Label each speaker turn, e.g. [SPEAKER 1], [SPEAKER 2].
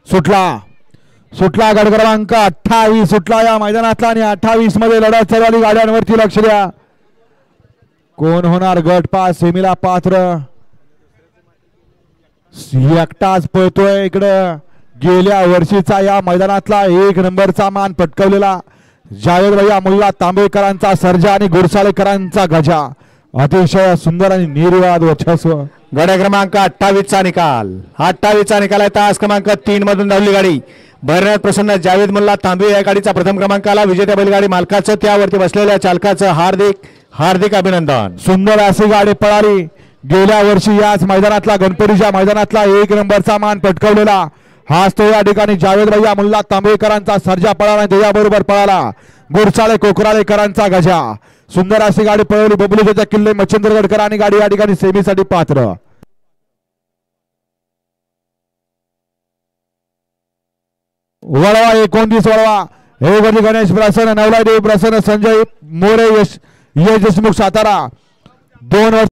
[SPEAKER 1] सुटला गट क्रमांक 28 सुटला या मैदानातला आणि 28 मध्ये लढत चालू गाड्यांवरती लक्ष द्या. कोण होणार गट पास सेमीला पात्र. एकटाच पळतोय इकडं गेल्या वर्षीचा या मैदानातला 1 नंबरचा मान पटकावलेला जावेद भैया मुल्ला तांबेकरांचा सर्जा आणि गुरसाळेकरांचा गजा. अतिशय सुंदर आणि निर्वाद वर्चस्व.
[SPEAKER 2] गाड्या क्रमांक 28 चा निकाल. 28 चा निकाल आहे. तास क्रमांक 3 मधून धावली गाडी भरण्यात प्रसन्न जावेद मुल्ला तांबे या गाडीचा प्रथम क्रमांकाला विजेत्या बैलगाडी मालकाचं त्यावरती बसलेल्या चालकाचं हार्दिक हार्दिक अभिनंदन.
[SPEAKER 1] सुंदर अशी गाडी पळाली. गेल्या वर्षी याच मैदानातला गणपतीच्या मैदानातला 1 नंबरचा मान पटकावलेला हाच तो या ठिकाणी जावेद भैया मुल्ला तांबेकरांचा सर्जा पळाला. त्याच्याबरोबर पळाला गुरसाळे कोकराळेकरांचा गजा. सुंदर अशी गाडी पळवली. बबलूच्या किल्ले मच्छिंद्रगडकर आणि गाडी या ठिकाणी सेमीसाठी पात्र. वळवा 29 वळवा हे गणेश प्रसन्न नवला देव प्रसन्न संजय मोरे यश देशमुख सातारा 2 वर्ष